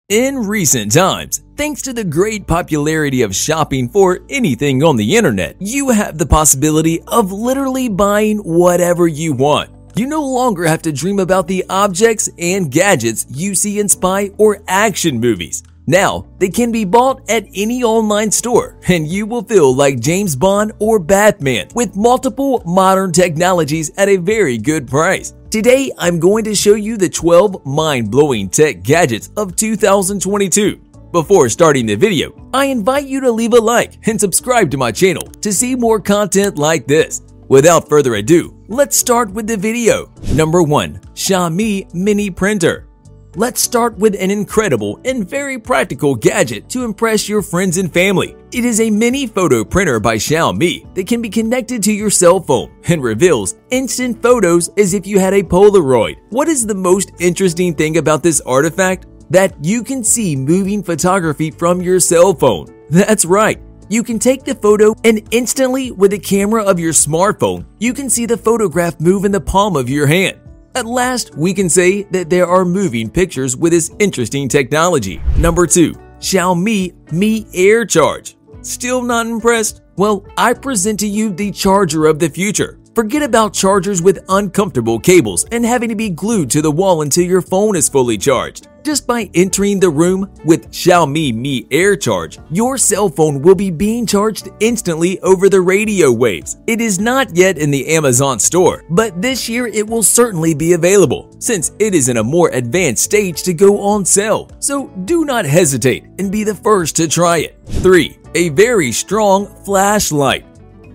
In recent times, thanks to the great popularity of shopping for anything on the internet, you have the possibility of literally buying whatever you want. You no longer have to dream about the objects and gadgets you see in spy or action movies. Now, they can be bought at any online store, and you will feel like James Bond or Batman with multiple modern technologies at a very good price. Today, I'm going to show you the 12 mind-blowing tech gadgets of 2022. Before starting the video, I invite you to leave a like and subscribe to my channel to see more content like this. Without further ado, let's start with the video. Number 1. Xiaomi Mini Printer. Let's start with an incredible and very practical gadget to impress your friends and family. It is a mini photo printer by Xiaomi that can be connected to your cell phone and reveals instant photos as if you had a Polaroid. What is the most interesting thing about this artifact? That you can see moving photography from your cell phone. That's right. You can take the photo and instantly, with the camera of your smartphone, you can see the photograph move in the palm of your hand. At last, we can say that there are moving pictures with this interesting technology. Number 2. Xiaomi Mi Air Charge. Still not impressed? Well, I present to you the charger of the future. Forget about chargers with uncomfortable cables and having to be glued to the wall until your phone is fully charged. Just by entering the room with Xiaomi Mi Air Charge, your cell phone will be being charged instantly over the radio waves. It is not yet in the Amazon store, but this year it will certainly be available, since it is in a more advanced stage to go on sale. So do not hesitate and be the first to try it. 3. A very strong flashlight.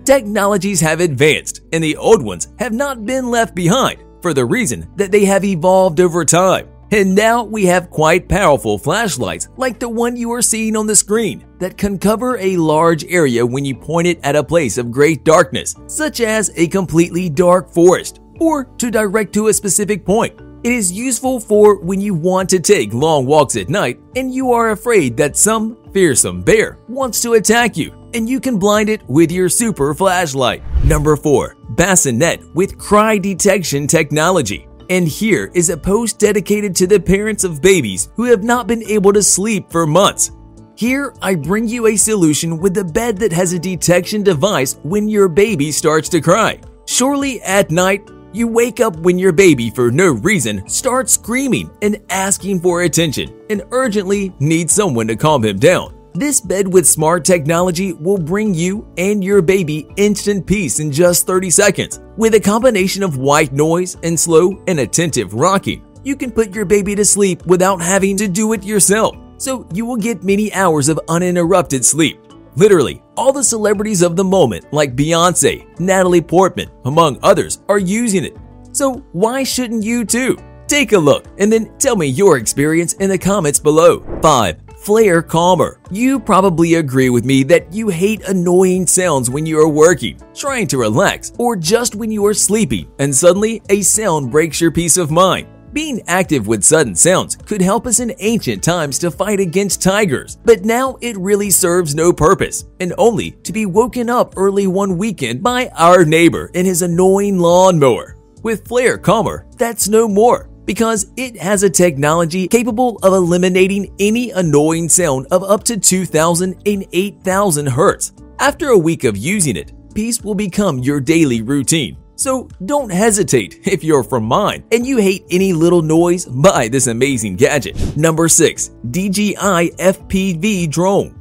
Technologies have advanced, and the old ones have not been left behind for the reason that they have evolved over time. And now we have quite powerful flashlights like the one you are seeing on the screen that can cover a large area when you point it at a place of great darkness, such as a completely dark forest, or to direct to a specific point. It is useful for when you want to take long walks at night and you are afraid that some fearsome bear wants to attack you, and you can blind it with your super flashlight. Number 4. Bassinet-Cry detection technology. And here is a post dedicated to the parents of babies who have not been able to sleep for months. Here, I bring you a solution with a bed that has a detection device when your baby starts to cry. Surely at night, you wake up when your baby for no reason starts screaming and asking for attention and urgently needs someone to calm him down. This bed with smart technology will bring you and your baby instant peace in just 30 seconds. With a combination of white noise and slow and attentive rocking, you can put your baby to sleep without having to do it yourself. So you will get many hours of uninterrupted sleep. Literally, all the celebrities of the moment like Beyonce, Natalie Portman, among others, are using it. So why shouldn't you too? Take a look and then tell me your experience in the comments below. 5. Flare Calmer. You probably agree with me that you hate annoying sounds when you are working, trying to relax, or just when you are sleeping and suddenly a sound breaks your peace of mind. Being active with sudden sounds could help us in ancient times to fight against tigers, but now it really serves no purpose, and only to be woken up early one weekend by our neighbor in his annoying lawnmower. With Flare Calmer, that's no more, because it has a technology capable of eliminating any annoying sound of up to 2,000 and 8,000 Hz. After a week of using it, peace will become your daily routine. So don't hesitate if you're from mine and you hate any little noise, buy this amazing gadget. Number 6. DJI FPV Drone.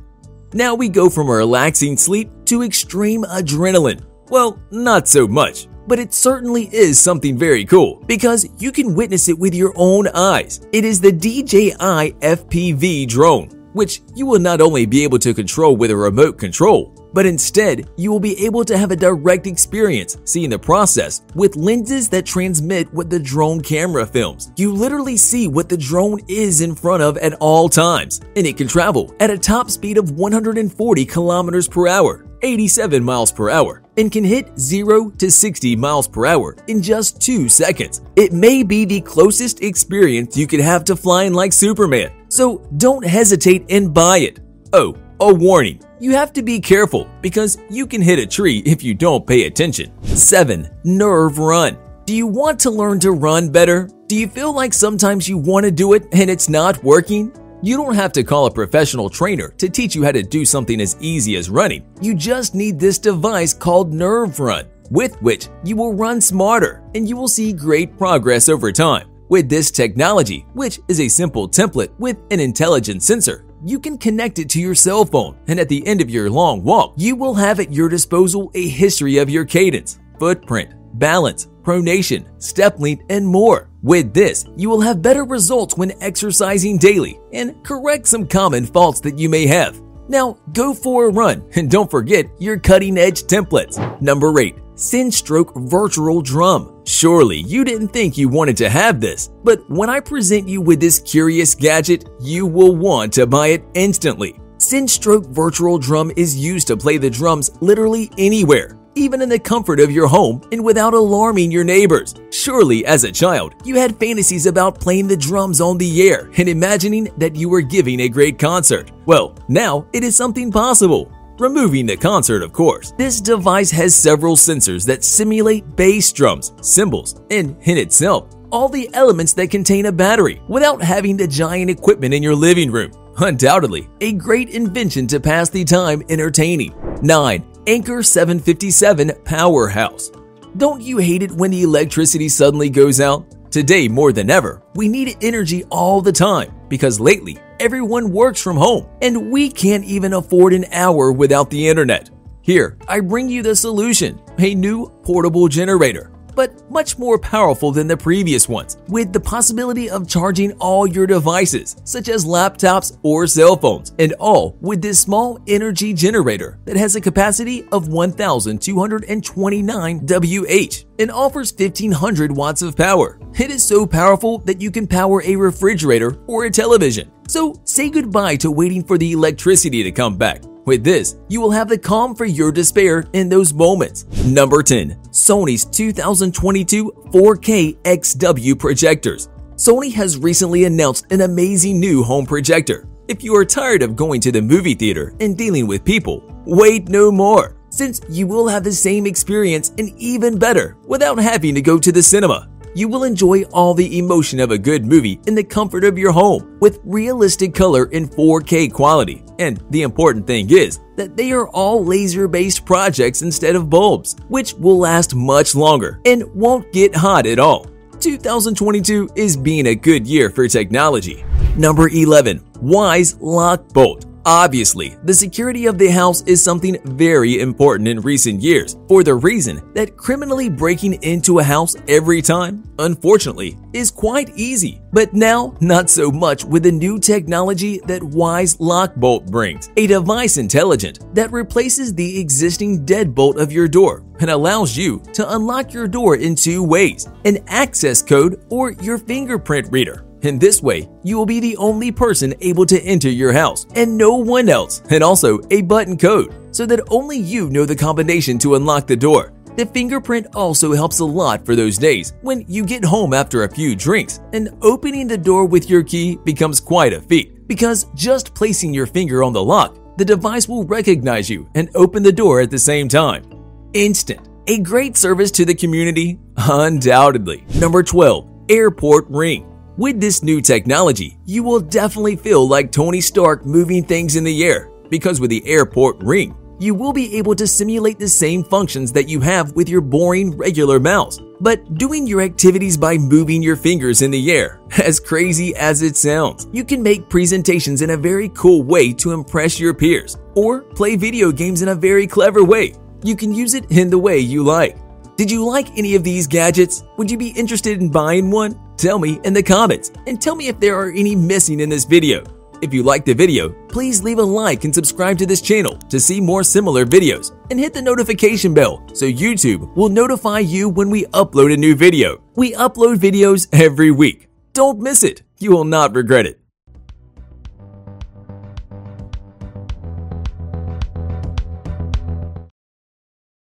Now we go from a relaxing sleep to extreme adrenaline. Well, not so much. But it certainly is something very cool because you can witness it with your own eyes. It is the DJI FPV Drone, which you will not only be able to control with a remote control, but instead you will be able to have a direct experience seeing the process with lenses that transmit what the drone camera films. You literally see what the drone is in front of at all times, and it can travel at a top speed of 140 kilometers per hour. 87 miles per hour, and can hit 0 to 60 miles per hour in just 2 seconds. It may be the closest experience you could have to flying like Superman, so don't hesitate and buy it. Oh, a warning, you have to be careful because you can hit a tree if you don't pay attention. 7. NURVV Run. Do you want to learn to run better? Do you feel like sometimes you want to do it and it's not working? You don't have to call a professional trainer to teach you how to do something as easy as running. You just need this device called NURVV Run, with which you will run smarter and you will see great progress over time. With this technology, which is a simple template with an intelligent sensor, you can connect it to your cell phone, and at the end of your long walk, you will have at your disposal a history of your cadence, footprint, balance, pronation, step length, and more. With this, you will have better results when exercising daily and correct some common faults that you may have. Now, go for a run and don't forget your cutting-edge templates. Number 8. Senstroke Virtual Drum. Surely you didn't think you wanted to have this, but when I present you with this curious gadget, you will want to buy it instantly. Senstroke Virtual Drum is used to play the drums literally anywhere, even in the comfort of your home and without alarming your neighbors. Surely as a child, you had fantasies about playing the drums on the air and imagining that you were giving a great concert. Well, now it is something possible. Removing the concert, of course. This device has several sensors that simulate bass drums, cymbals, and in itself, all the elements that contain a battery without having the giant equipment in your living room. Undoubtedly, a great invention to pass the time entertaining. 9. Anker 757 PowerHouse. Don't you hate it when the electricity suddenly goes out? Today more than ever, we need energy all the time because lately everyone works from home and we can't even afford an hour without the internet. Here, I bring you the solution, a new portable generator, but much more powerful than the previous ones, with the possibility of charging all your devices, such as laptops or cell phones, and all with this small energy generator that has a capacity of 1,229 Wh and offers 1,500 watts of power. It is so powerful that you can power a refrigerator or a television. So say goodbye to waiting for the electricity to come back. With this, you will have the calm for your despair in those moments. Number 10. Sony's 2022 4K XW projectors. Sony has recently announced an amazing new home projector. If you are tired of going to the movie theater and dealing with people, wait no more, since you will have the same experience and even better without having to go to the cinema. You will enjoy all the emotion of a good movie in the comfort of your home with realistic color in 4K quality. And the important thing is that they are all laser-based projects instead of bulbs, which will last much longer and won't get hot at all. 2022 is being a good year for technology. Number 11. Wyze Lock Bolt. Obviously, the security of the house is something very important in recent years for the reason that criminally breaking into a house every time, unfortunately, is quite easy. But now, not so much with the new technology that Wyze Lock Bolt brings, a device intelligent that replaces the existing deadbolt of your door and allows you to unlock your door in 2 ways, an access code or your fingerprint reader. In this way, you will be the only person able to enter your house and no one else, and also a button code so that only you know the combination to unlock the door. The fingerprint also helps a lot for those days when you get home after a few drinks and opening the door with your key becomes quite a feat, because just placing your finger on the lock, the device will recognize you and open the door at the same time. Instant. A great service to the community? Undoubtedly. Number 12. Airpoint Ring. With this new technology, you will definitely feel like Tony Stark moving things in the air, because with the Airpoint Ring, you will be able to simulate the same functions that you have with your boring regular mouse, but doing your activities by moving your fingers in the air. As crazy as it sounds, you can make presentations in a very cool way to impress your peers, or play video games in a very clever way. You can use it in the way you like. Did you like any of these gadgets? Would you be interested in buying one? Tell me in the comments, and tell me if there are any missing in this video. If you liked the video, please leave a like and subscribe to this channel to see more similar videos, and hit the notification bell so YouTube will notify you when we upload a new video. We upload videos every week. Don't miss it. You will not regret it.